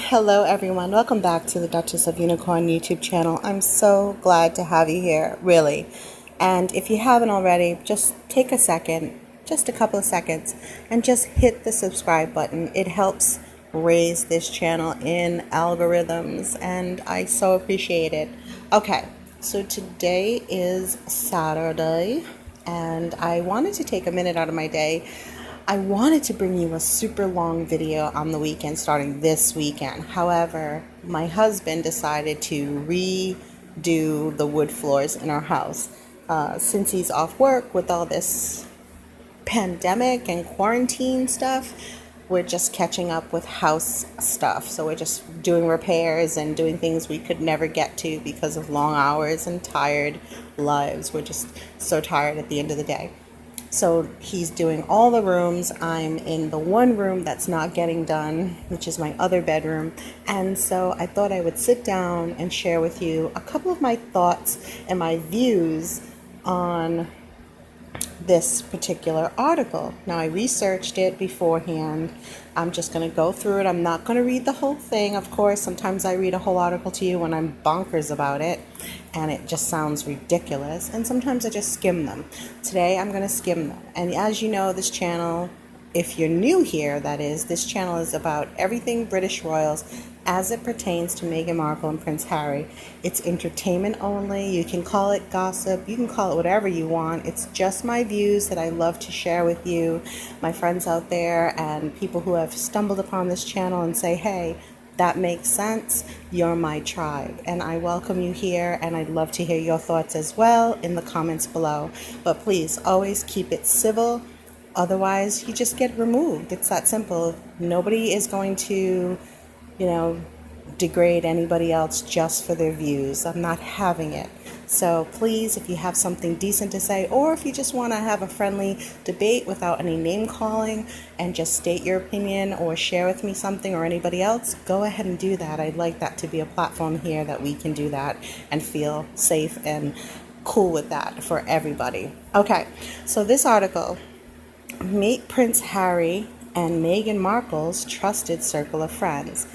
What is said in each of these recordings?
Hello everyone, welcome back to the Duchess of Unicorn YouTube channel. I'm so glad to have you here, really. And if you haven't already, just take a second, just a couple of seconds, and just hit the subscribe button. It helps raise this channel in algorithms, and I so appreciate it. Okay, so today is Saturday, and I wanted to take a minute out of my day. I wanted to bring you a super long video on the weekend starting this weekend. However, my husband decided to redo the wood floors in our house. Since he's off work with all this pandemic and quarantine stuff, we're just catching up with house stuff. So we're just doing repairs and doing things we could never get to because of long hours and tired lives. We're just so tired at the end of the day. So he's doing all the rooms. I'm in the one room that's not getting done, which is my other bedroom. And so I thought I would sit down and share with you a couple of my thoughts and my views on this particular article. Now, I researched it beforehand. I'm just going to go through it. I'm not going to read the whole thing. Of course, sometimes I read a whole article to you when I'm bonkers about it and it just sounds ridiculous. And sometimes I just skim them. Today, I'm going to skim them. And as you know, this channel, if you're new here, that is, this channel is about everything British royals as it pertains to Meghan Markle and Prince Harry. It's entertainment only. You can call it gossip. You can call it whatever you want. It's just my views that I love to share with you, my friends out there, and people who have stumbled upon this channel and say, hey, that makes sense. You're my tribe. And I welcome you here, and I'd love to hear your thoughts as well in the comments below. But please, always keep it civil. Otherwise, you just get removed. It's that simple. Nobody is going to degrade anybody else just for their views. I'm not having it. So please, if you have something decent to say, or if you just want to have a friendly debate without any name calling and just state your opinion or share with me something or anybody else, go ahead and do that. I'd like that to be a platform here that we can do that and feel safe and cool with that for everybody. Okay, so this article, meet Prince Harry and Meghan Markle's trusted circle of friends.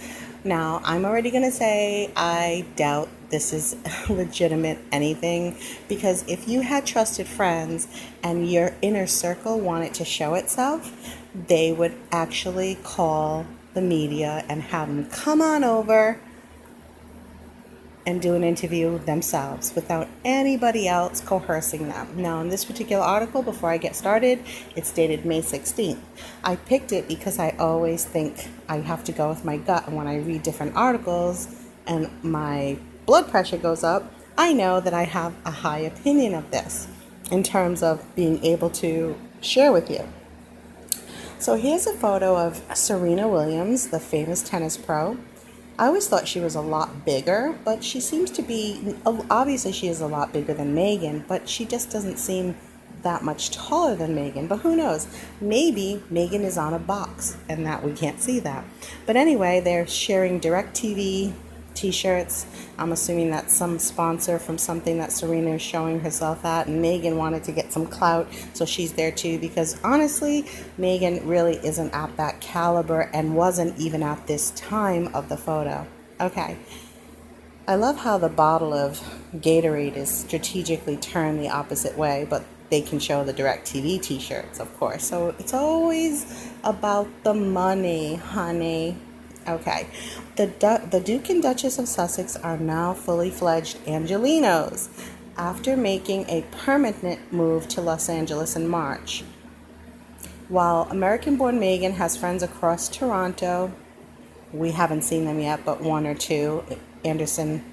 Now, I'm already going to say I doubt this is legitimate anything, because if you had trusted friends and your inner circle wanted to show itself, they would actually call the media and have them come on over and do an interview themselves without anybody else coercing them. Now, in this particular article, before I get started, it's dated May 16th. I picked it because I always think I have to go with my gut, and when I read different articles and my blood pressure goes up, I know that I have a high opinion of this in terms of being able to share with you. So here's a photo of Serena Williams, the famous tennis pro. I always thought she was a lot bigger, but she seems to be, obviously she is a lot bigger than Meghan, but she just doesn't seem that much taller than Meghan. But who knows? Maybe Meghan is on a box and that we can't see that. But anyway, they're sharing DirecTV t-shirts. I'm assuming that's some sponsor from something that Serena is showing herself at, and Meghan wanted to get some clout, so she's there too, because honestly, Meghan really isn't at that caliber and wasn't even at this time of the photo. Okay. I love how the bottle of Gatorade is strategically turned the opposite way, but they can show the DirecTV t-shirts, of course. So it's always about the money, honey. Okay, the Duke and Duchess of Sussex are now fully fledged Angelenos after making a permanent move to Los Angeles in March. While American-born Meghan has friends across Toronto, we haven't seen them yet, but one or two, Anderson,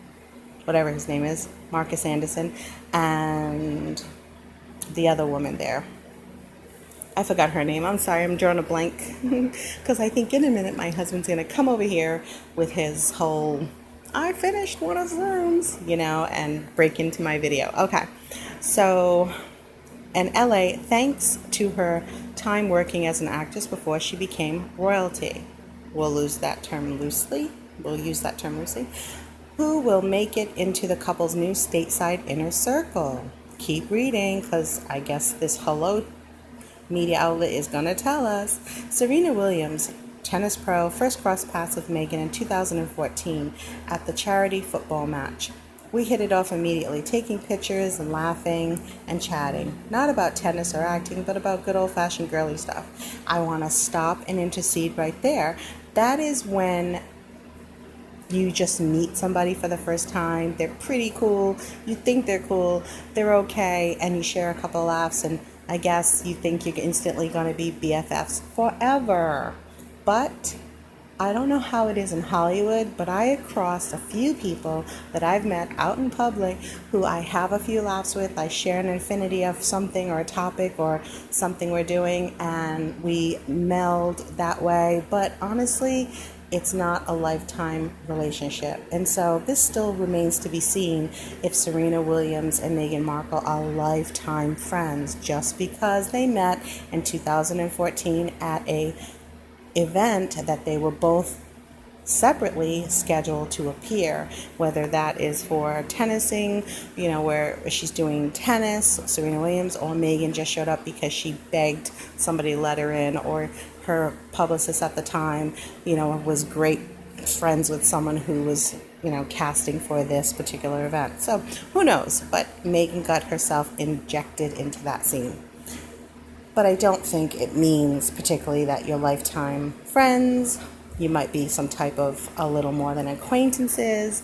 whatever his name is, Marcus Anderson, and the other woman there. I forgot her name. I'm sorry, I'm drawing a blank because I think in a minute my husband's going to come over here with his whole, I finished one of the rooms, and break into my video. Okay, so in LA, thanks to her time working as an actress before she became royalty. We'll use that term loosely. Who will make it into the couple's new stateside inner circle? Keep reading, because I guess this media outlet is going to tell us. Serena Williams tennis pro, first cross paths with Meghan in 2014 at the charity football match. We hit it off immediately, taking pictures and laughing and chatting. Not about tennis or acting, but about good old-fashioned girly stuff. I want to stop and intercede right there. That is when you just meet somebody for the first time. They're pretty cool. You think they're cool. They're okay. And you share a couple of laughs. And I guess you think you're instantly going to be BFFs forever. But I don't know how it is in Hollywood, but I have crossed a few people that I've met out in public who I have a few laughs with. I share an affinity of something or a topic or something we're doing, and we meld that way. But honestly, it's not a lifetime relationship. And so this still remains to be seen if Serena Williams and Meghan Markle are lifetime friends just because they met in 2014 at a event that they were both separately scheduled to appear, whether that is for tennising, where she's doing tennis, Serena Williams, or Meghan just showed up because she begged somebody to let her in, or her publicist at the time, was great friends with someone who was, casting for this particular event. So who knows? But Meghan got herself injected into that scene. But I don't think it means particularly that you're lifetime friends. You might be some type of a little more than acquaintances.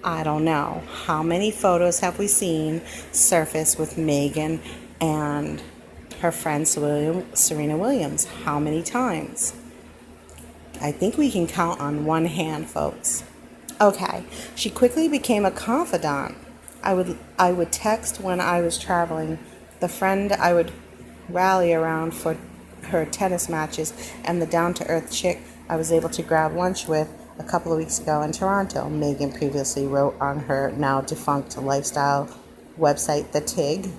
I don't know. How many photos have we seen surface with Meghan and her friend Serena Williams? How many times? I think we can count on one hand, folks. Okay, she quickly became a confidant. I would text when I was traveling, the friend I would rally around for her tennis matches, and the down-to-earth chick I was able to grab lunch with a couple of weeks ago in Toronto. Meghan previously wrote on her now defunct lifestyle website, The Tig.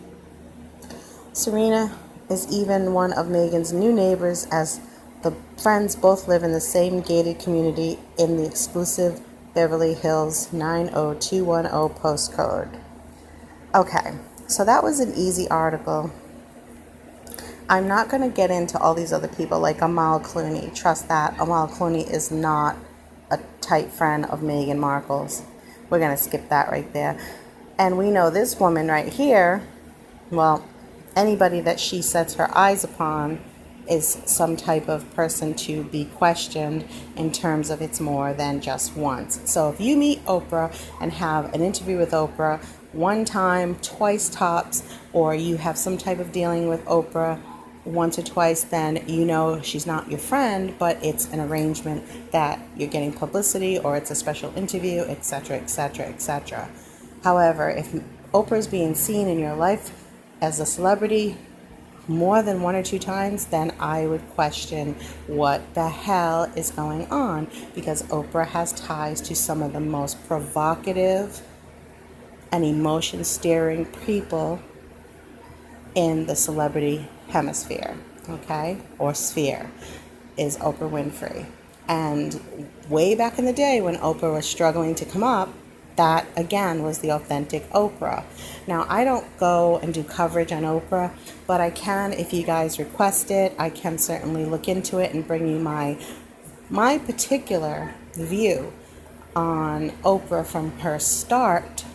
Serena is even one of Meghan's new neighbors, as the friends both live in the same gated community in the exclusive Beverly Hills 90210 postcode. Okay, so that was an easy article. I'm not going to get into all these other people like Amal Clooney. Trust that. Amal Clooney is not a tight friend of Meghan Markle's. We're going to skip that right there. And we know this woman right here, well, anybody that she sets her eyes upon is some type of person to be questioned in terms of it's more than just once. So if you meet Oprah and have an interview with Oprah one time, twice tops, or you have some type of dealing with Oprah once or twice, then you know she's not your friend, but it's an arrangement that you're getting publicity or it's a special interview, etc., etc., etc. However, if Oprah's being seen in your life as a celebrity more than one or two times, then I would question what the hell is going on, because Oprah has ties to some of the most provocative and emotion-stirring people in the celebrity hemisphere, okay, or sphere, is Oprah Winfrey. And way back in the day when Oprah was struggling to come up, that again was the authentic Oprah. Now, I don't go and do coverage on Oprah, but I can, if you guys request it, I can certainly look into it and bring you my particular view on Oprah from her start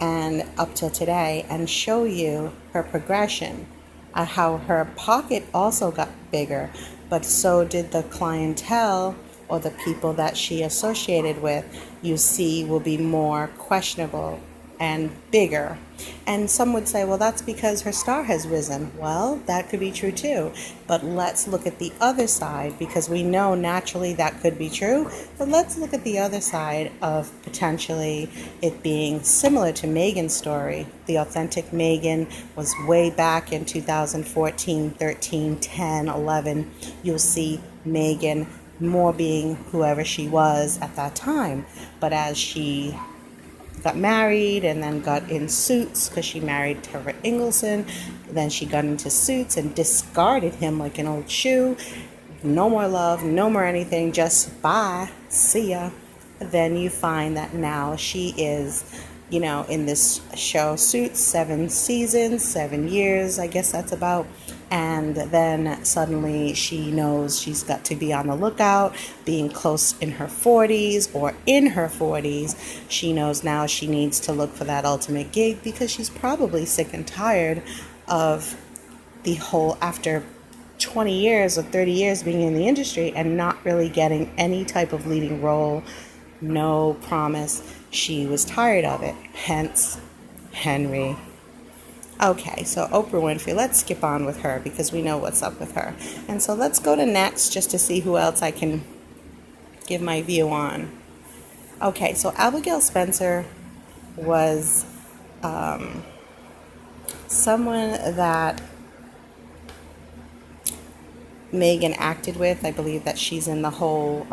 and up till today, and show you her progression, how her pocket also got bigger, but so did the clientele or the people that she associated with, you see, will be more questionable and bigger. And some would say, well, that's because her star has risen. Well, that could be true too. But let's look at the other side, because we know naturally that could be true. But let's look at the other side of potentially it being similar to Meghan's story. The authentic Meghan was way back in 2014, 13, 10, 11. You'll see Meghan more being whoever she was at that time. But as she got married and then got in Suits, because she married Trevor Ingleson, then she got into Suits and discarded him like an old shoe. No more love, no more anything, just bye, see ya. Then you find that now she is in this show, Suits, 7 seasons, 7 years, I guess that's about. And then suddenly she knows she's got to be on the lookout, being close in her 40s or in her 40s. She knows now she needs to look for that ultimate gig because she's probably sick and tired of the whole, after 20 years or 30 years being in the industry and not really getting any type of leading role, no promise. She was tired of it, hence Henry. Okay, so Oprah Winfrey, let's skip on with her because we know what's up with her. And so let's go to next just to see who else I can give my view on. Okay, so Abigail Spencer was someone that Meghan acted with. I believe that she's in the whole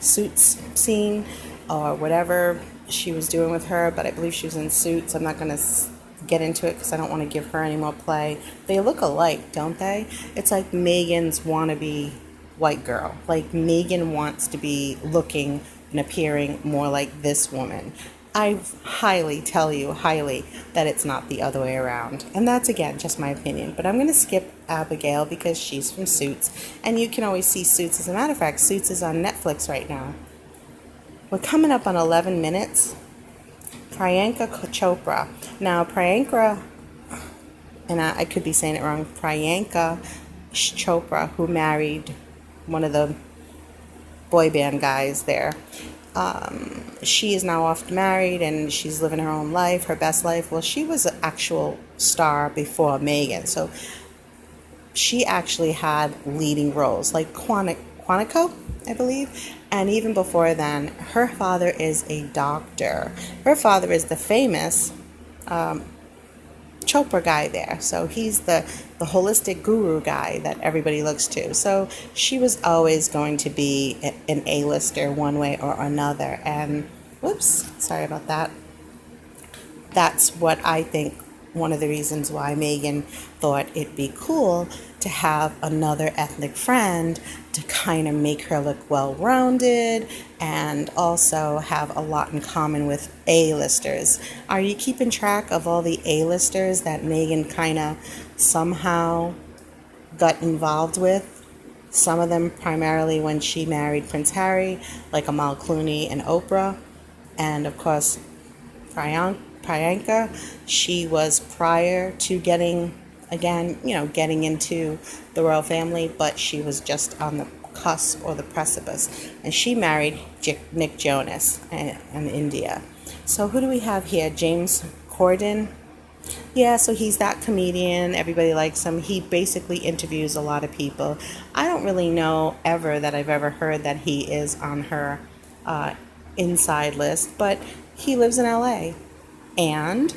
Suits scene or whatever she was doing with her, but I believe she was in Suits. I'm not going to get into it because I don't want to give her any more play. They look alike, don't they? It's like Meghan's wannabe white girl. Like Meghan wants to be looking and appearing more like this woman. I highly tell you, that it's not the other way around. And that's, again, just my opinion. But I'm going to skip Abigail because she's from Suits. And you can always see Suits. As a matter of fact, Suits is on Netflix right now. We're coming up on 11 minutes. Priyanka Chopra. Now, Priyanka, and I could be saying it wrong, Priyanka Chopra, who married one of the boy band guys there. She is now off married and she's living her own life, her best life. Well, she was an actual star before Meghan. So she actually had leading roles like Quantico, I believe. And even before then, her father is a doctor. Her father is the famous Chopra guy there. So he's the holistic guru guy that everybody looks to. So she was always going to be an A-lister one way or another. And whoops, sorry about that. That's what I think one of the reasons why Meghan thought it'd be cool to have another ethnic friend to kind of make her look well-rounded and also have a lot in common with A-listers. Are you keeping track of all the A-listers that Meghan kind of somehow got involved with? Some of them primarily when she married Prince Harry, like Amal Clooney and Oprah. And of course, Priyanka, she was prior to getting into the royal family, but she was just on the cusp or the precipice. And she married Nick Jonas in India. So who do we have here? James Corden. Yeah, so he's that comedian. Everybody likes him. He basically interviews a lot of people. I don't really know that I've ever heard that he is on her inside list, but he lives in LA. And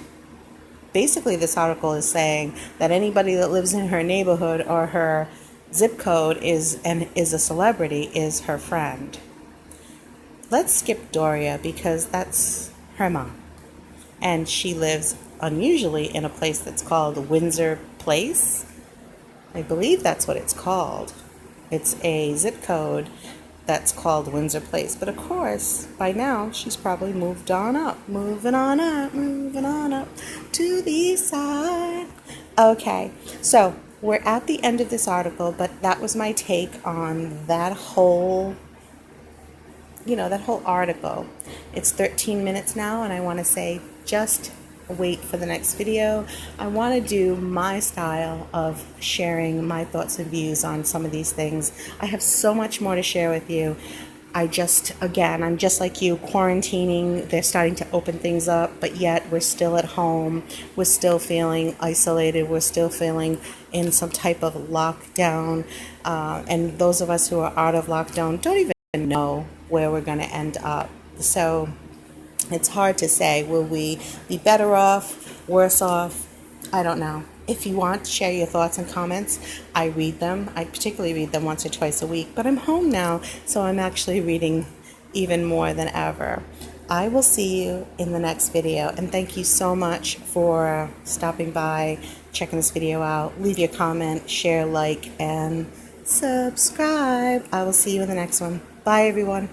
basically this article is saying that anybody that lives in her neighborhood or her zip code is a celebrity, is her friend. Let's skip Doria because that's her mom. And she lives unusually in a place that's called Windsor Place. I believe that's what it's called. It's a zip code that's called Windsor Place. But of course, by now, she's probably moving on up to the east side. Okay, so we're at the end of this article, but that was my take on that whole article. It's 13 minutes now, and I want to say just wait for the next video. I want to do my style of sharing my thoughts and views on some of these things. I have so much more to share with you. I'm just like you, quarantining. They're starting to open things up, but yet we're still at home. We're still feeling isolated. We're still feeling in some type of lockdown. And those of us who are out of lockdown don't even know where we're going to end up. So it's hard to say. Will we be better off, worse off? I don't know. If you want to share your thoughts and comments, I read them. I particularly read them once or twice a week. But I'm home now, so I'm actually reading even more than ever. I will see you in the next video. And thank you so much for stopping by, checking this video out. Leave your comment, share, like, and subscribe. I will see you in the next one. Bye, everyone.